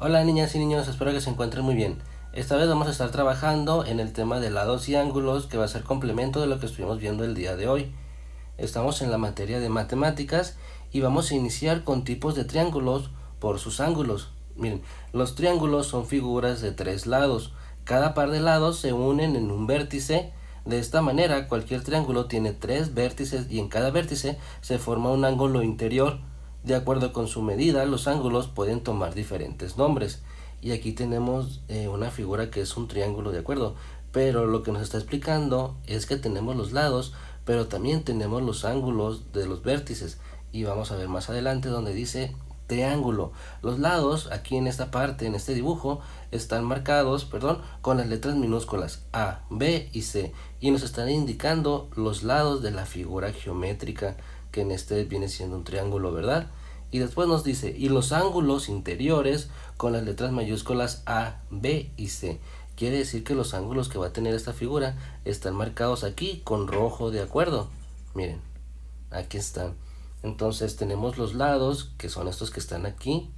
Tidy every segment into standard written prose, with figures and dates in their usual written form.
Hola niñas y niños, espero que se encuentren muy bien. Esta vez vamos a estar trabajando en el tema de lados y ángulos, que va a ser complemento de lo que estuvimos viendo el día de hoy. Estamos en la materia de matemáticas y vamos a iniciar con tipos de triángulos por sus ángulos. Miren, los triángulos son figuras de tres lados. Cada par de lados se unen en un vértice. De esta manera, cualquier triángulo tiene tres vértices y en cada vértice se forma un ángulo interior. De acuerdo con su medida, los ángulos pueden tomar diferentes nombres. Y aquí tenemos una figura que es un triángulo, ¿de acuerdo? Pero lo que nos está explicando es que tenemos los lados, pero también tenemos los ángulos de los vértices. Y vamos a ver más adelante donde dice triángulo. Los lados, aquí en esta parte, en este dibujo, están marcados, con las letras minúsculas A, B y C. Y nos están indicando los lados de la figura geométrica, que en este viene siendo un triángulo, ¿verdad? Y después nos dice, y los ángulos interiores con las letras mayúsculas A, B y C. Quiere decir que los ángulos que va a tener esta figura están marcados aquí con rojo, ¿de acuerdo? Miren, aquí están. Entonces tenemos los lados, que son estos que están aquí,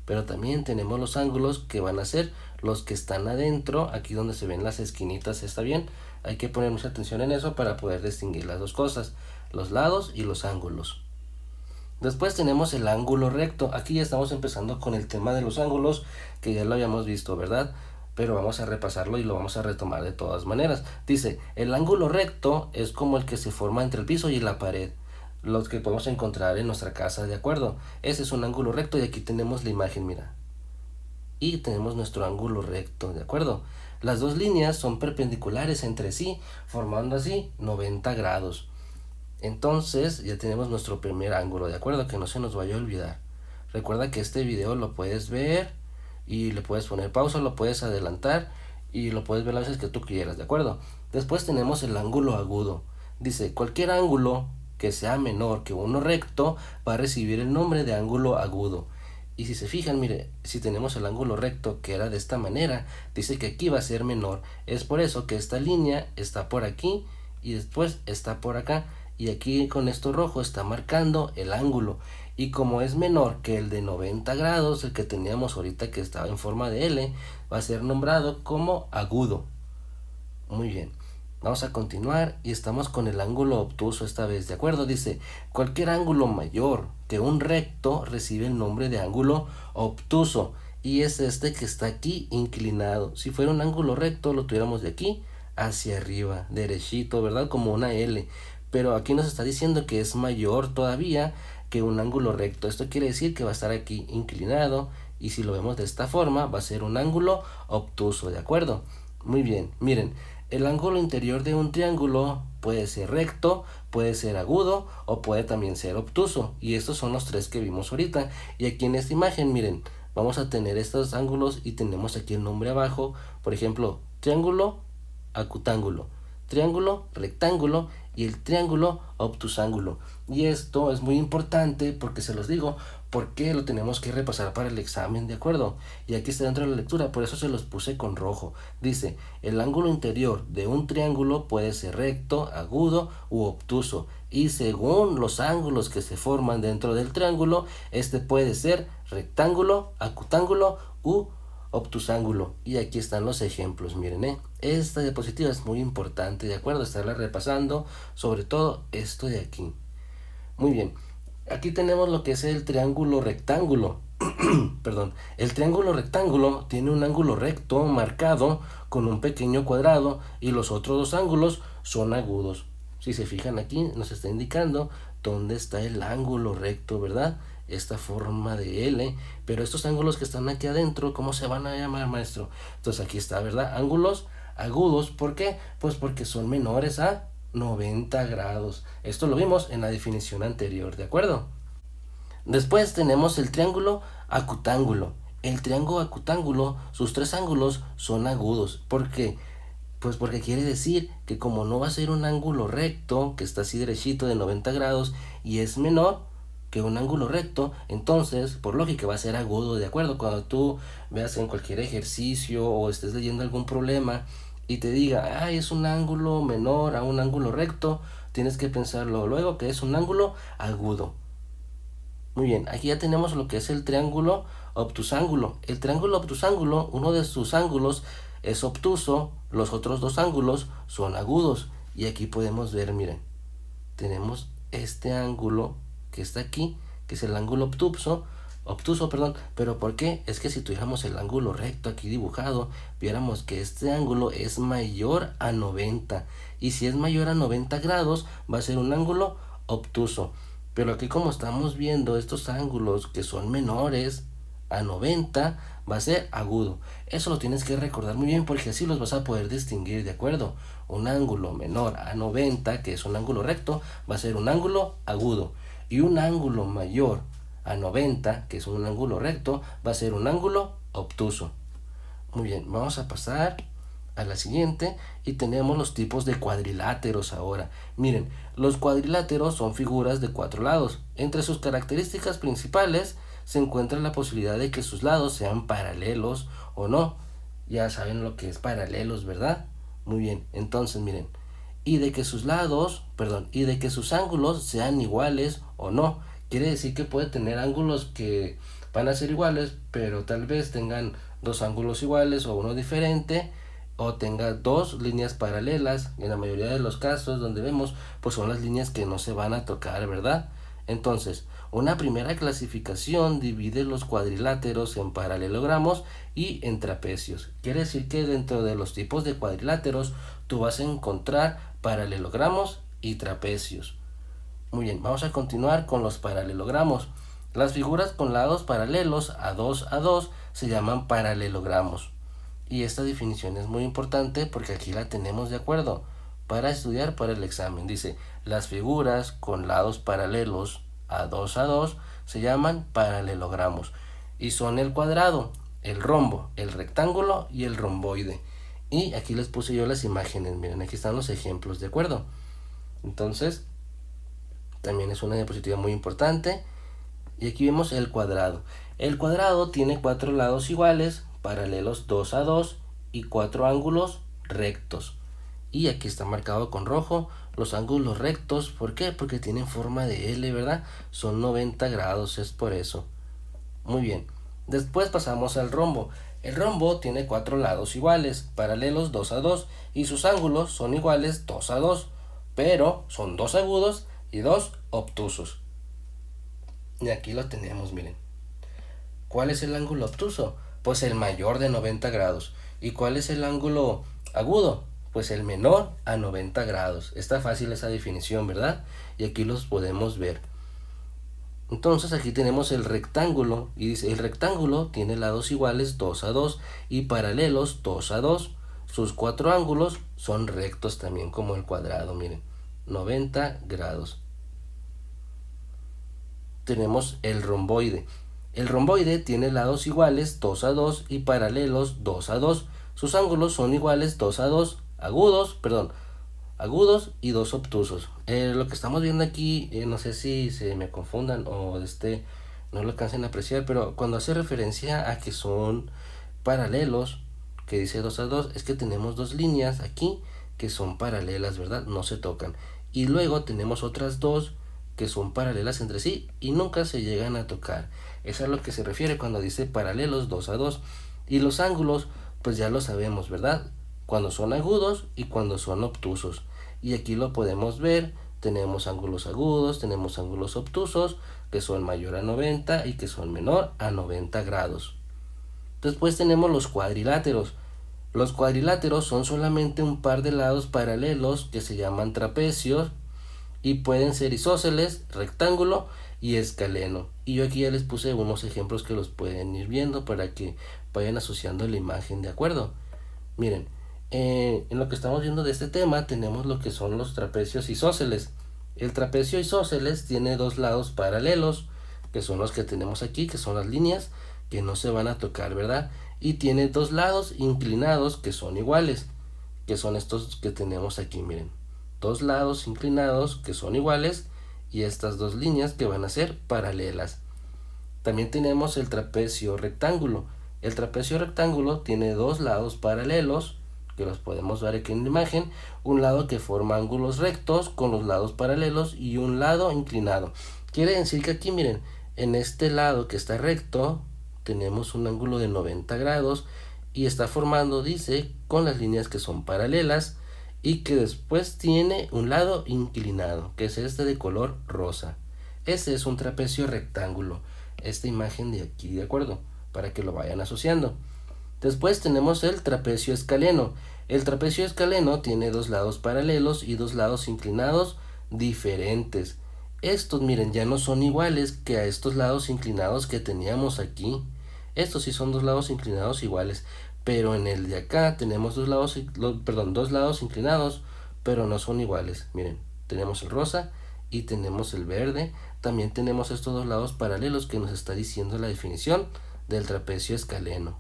pero también tenemos los ángulos que van a ser los que están adentro, aquí donde se ven las esquinitas, ¿está bien? Hay que poner mucha atención en eso para poder distinguir las dos cosas, los lados y los ángulos. Después tenemos el ángulo recto. Aquí ya estamos empezando con el tema de los ángulos, que ya lo habíamos visto, ¿verdad? Pero vamos a repasarlo y lo vamos a retomar de todas maneras. Dice, el ángulo recto es como el que se forma entre el piso y la pared, los que podemos encontrar en nuestra casa, ¿de acuerdo? Ese es un ángulo recto y aquí tenemos la imagen, mira. Y tenemos nuestro ángulo recto, ¿de acuerdo? Las dos líneas son perpendiculares entre sí, formando así 90 grados. Entonces ya tenemos nuestro primer ángulo, ¿de acuerdo? Que no se nos vaya a olvidar. Recuerda que este video lo puedes ver y le puedes poner pausa, lo puedes adelantar y lo puedes ver las veces que tú quieras, ¿de acuerdo? Después tenemos el ángulo agudo. Dice, cualquier ángulo que sea menor que uno recto va a recibir el nombre de ángulo agudo. Y si se fijan, mire, si tenemos el ángulo recto que era de esta manera, dice que aquí va a ser menor. Es por eso que esta línea está por aquí y después está por acá. Y aquí con esto rojo está marcando el ángulo. Y como es menor que el de 90 grados, el que teníamos ahorita que estaba en forma de L, va a ser nombrado como agudo. Muy bien. Vamos a continuar y estamos con el ángulo obtuso esta vez, ¿de acuerdo? Dice, cualquier ángulo mayor que un recto recibe el nombre de ángulo obtuso y es este que está aquí inclinado. Si fuera un ángulo recto lo tuviéramos de aquí hacia arriba, derechito, ¿verdad? Como una L. Pero aquí nos está diciendo que es mayor todavía que un ángulo recto. Esto quiere decir que va a estar aquí inclinado y si lo vemos de esta forma va a ser un ángulo obtuso, ¿de acuerdo? Muy bien, miren, el ángulo interior de un triángulo puede ser recto, puede ser agudo o puede también ser obtuso. Y estos son los tres que vimos ahorita. Y aquí en esta imagen, miren, vamos a tener estos ángulos y tenemos aquí el nombre abajo. Por ejemplo, triángulo, acutángulo, triángulo, rectángulo y el triángulo obtusángulo. Y esto es muy importante porque se los digo, porque lo tenemos que repasar para el examen, ¿de acuerdo? Y aquí está dentro de la lectura, por eso se los puse con rojo. Dice, el ángulo interior de un triángulo puede ser recto, agudo u obtuso. Y según los ángulos que se forman dentro del triángulo, este puede ser rectángulo, acutángulo u obtusángulo. Y aquí están los ejemplos, miren, esta diapositiva es muy importante, ¿de acuerdo? Estarla repasando, sobre todo esto de aquí. Muy bien, aquí tenemos lo que es el triángulo rectángulo. Perdón, el triángulo rectángulo tiene un ángulo recto marcado con un pequeño cuadrado y los otros dos ángulos son agudos. Si se fijan aquí nos está indicando dónde está el ángulo recto, ¿verdad? Esta forma de L, pero estos ángulos que están aquí adentro, ¿cómo se van a llamar, maestro? Entonces aquí está, ¿verdad? Ángulos agudos, ¿por qué? Pues porque son menores a 90 grados. Esto lo vimos en la definición anterior, ¿de acuerdo? Después tenemos el triángulo acutángulo. El triángulo acutángulo, sus tres ángulos son agudos. ¿Por qué? Pues porque quiere decir que como no va a ser un ángulo recto, que está así derechito de 90 grados, y es menor que un ángulo recto, entonces por lógica va a ser agudo, ¿de acuerdo? Cuando tú veas en cualquier ejercicio o estés leyendo algún problema y te diga, ay, es un ángulo menor a un ángulo recto, tienes que pensarlo luego que es un ángulo agudo. Muy bien, aquí ya tenemos lo que es el triángulo obtusángulo. El triángulo obtusángulo, uno de sus ángulos es obtuso, los otros dos ángulos son agudos. Y aquí podemos ver, miren, tenemos este ángulo que está aquí, que es el ángulo obtuso, perdón, pero ¿por qué? Es que si tuviéramos el ángulo recto aquí dibujado, viéramos que este ángulo es mayor a 90, y si es mayor a 90 grados, va a ser un ángulo obtuso. Pero aquí, como estamos viendo estos ángulos que son menores a 90, va a ser agudo. Eso lo tienes que recordar muy bien, porque así los vas a poder distinguir, ¿de acuerdo? Un ángulo menor a 90, que es un ángulo recto, va a ser un ángulo agudo. Y un ángulo mayor a 90, que es un ángulo recto, va a ser un ángulo obtuso. Muy bien, vamos a pasar a la siguiente y tenemos los tipos de cuadriláteros ahora. Miren, los cuadriláteros son figuras de 4 lados. Entre sus características principales se encuentra la posibilidad de que sus lados sean paralelos o no. Ya saben lo que es paralelos, ¿verdad? Muy bien, entonces miren, y de que sus ángulos sean iguales o no. Quiere decir que puede tener ángulos que van a ser iguales, pero tal vez tengan dos ángulos iguales o uno diferente, o tenga dos líneas paralelas. En la mayoría de los casos donde vemos, pues son las líneas que no se van a tocar, ¿verdad? Entonces, una primera clasificación divide los cuadriláteros en paralelogramos y en trapecios. Quiere decir que dentro de los tipos de cuadriláteros tú vas a encontrar paralelogramos y trapecios. Muy bien, vamos a continuar con los paralelogramos. Las figuras con lados paralelos a 2 se llaman paralelogramos. Y esta definición es muy importante porque aquí la tenemos de acuerdo para estudiar para el examen. Dice, las figuras con lados paralelos a 2 se llaman paralelogramos. Y son el cuadrado, el rombo, el rectángulo y el romboide. Y aquí les puse yo las imágenes. Miren, aquí están los ejemplos, ¿de acuerdo? Entonces, también es una diapositiva muy importante. Y aquí vemos el cuadrado. El cuadrado tiene 4 lados iguales, paralelos 2 y 4 ángulos rectos. Y aquí está marcado con rojo los ángulos rectos. ¿Por qué? Porque tienen forma de L, ¿verdad? Son 90 grados, es por eso. Muy bien. Después pasamos al rombo. El rombo tiene 4 lados iguales, paralelos 2 y sus ángulos son iguales 2 pero son 2 agudos y 2 obtusos. Y aquí lo tenemos, miren. ¿Cuál es el ángulo obtuso? Pues el mayor de 90 grados. ¿Y cuál es el ángulo agudo? Pues el menor a 90 grados. Está fácil esa definición, ¿verdad? Y aquí los podemos ver. Entonces aquí tenemos el rectángulo y dice, el rectángulo tiene lados iguales 2 y paralelos 2. Sus 4 ángulos son rectos también como el cuadrado, miren, 90 grados. Tenemos el romboide. El romboide tiene lados iguales 2 y paralelos 2. Sus ángulos son iguales 2 agudos y 2 obtusos. Lo que estamos viendo aquí, no sé si se me confundan o no lo alcancen a apreciar, pero cuando hace referencia a que son paralelos, que dice 2 es que tenemos dos líneas aquí que son paralelas, ¿verdad? No se tocan. Y luego tenemos otras dos que son paralelas entre sí y nunca se llegan a tocar. Eso es a lo que se refiere cuando dice paralelos 2. Y los ángulos, pues ya lo sabemos, ¿verdad? Cuando son agudos y cuando son obtusos. Y aquí lo podemos ver, tenemos ángulos agudos, tenemos ángulos obtusos, que son mayor a 90 y que son menor a 90 grados. Después tenemos los cuadriláteros. Los cuadriláteros son solamente un par de lados paralelos que se llaman trapecios y pueden ser isósceles, rectángulo y escaleno. Y yo aquí ya les puse unos ejemplos que los pueden ir viendo para que vayan asociando la imagen, ¿de acuerdo? Miren, en lo que estamos viendo de este tema tenemos lo que son los trapecios isósceles. El trapecio isósceles tiene dos lados paralelos, que son los que tenemos aquí, que son las líneas que no se van a tocar, ¿verdad? Y tiene dos lados inclinados que son iguales, que son estos que tenemos aquí, miren. Dos lados inclinados que son iguales y estas dos líneas que van a ser paralelas. También tenemos el trapecio rectángulo. El trapecio rectángulo tiene dos lados paralelos, que los podemos ver aquí en la imagen, un lado que forma ángulos rectos con los lados paralelos y un lado inclinado. Quiere decir que aquí, miren, en este lado que está recto tenemos un ángulo de 90 grados y está formando, dice, con las líneas que son paralelas y que después tiene un lado inclinado, que es este de color rosa. Ese es un trapecio rectángulo, esta imagen de aquí, ¿de acuerdo? Para que lo vayan asociando. Después tenemos el trapecio escaleno. El trapecio escaleno tiene dos lados paralelos y dos lados inclinados diferentes. Estos, miren, ya no son iguales que a estos lados inclinados que teníamos aquí. Estos sí son dos lados inclinados iguales, pero en el de acá tenemos dos lados inclinados, pero no son iguales. Miren, tenemos el rosa y tenemos el verde. También tenemos estos dos lados paralelos que nos está diciendo la definición del trapecio escaleno.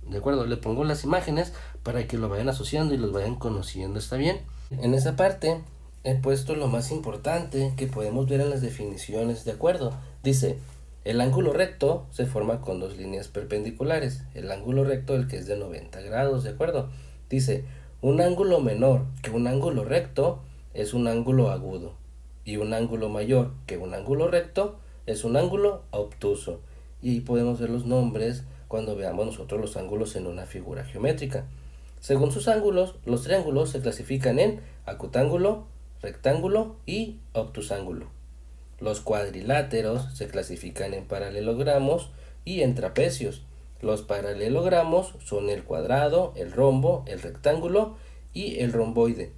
¿De acuerdo? Le pongo las imágenes para que lo vayan asociando y los vayan conociendo, ¿está bien? En esa parte he puesto lo más importante que podemos ver en las definiciones, ¿de acuerdo? Dice, el ángulo recto se forma con dos líneas perpendiculares. El ángulo recto, el que es de 90 grados, ¿de acuerdo? Dice, un ángulo menor que un ángulo recto es un ángulo agudo. Y un ángulo mayor que un ángulo recto es un ángulo obtuso. Y podemos ver los nombres cuando veamos nosotros los ángulos en una figura geométrica. Según sus ángulos, los triángulos se clasifican en acutángulo, rectángulo y obtusángulo. Los cuadriláteros se clasifican en paralelogramos y en trapecios. Los paralelogramos son el cuadrado, el rombo, el rectángulo y el romboide.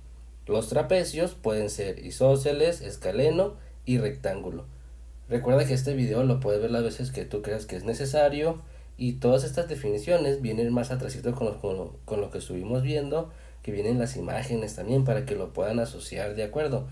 Los trapecios pueden ser isósceles, escaleno y rectángulo. Recuerda que este video lo puedes ver las veces que tú creas que es necesario y todas estas definiciones vienen más atrásito con lo que estuvimos viendo, que vienen las imágenes también para que lo puedan asociar, ¿de acuerdo?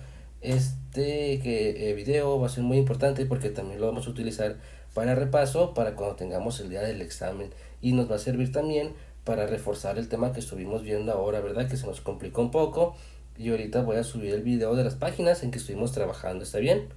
Video va a ser muy importante porque también lo vamos a utilizar para repaso para cuando tengamos el día del examen y nos va a servir también para reforzar el tema que estuvimos viendo ahora, ¿verdad? Que se nos complicó un poco y ahorita voy a subir el video de las páginas en que estuvimos trabajando, ¿está bien?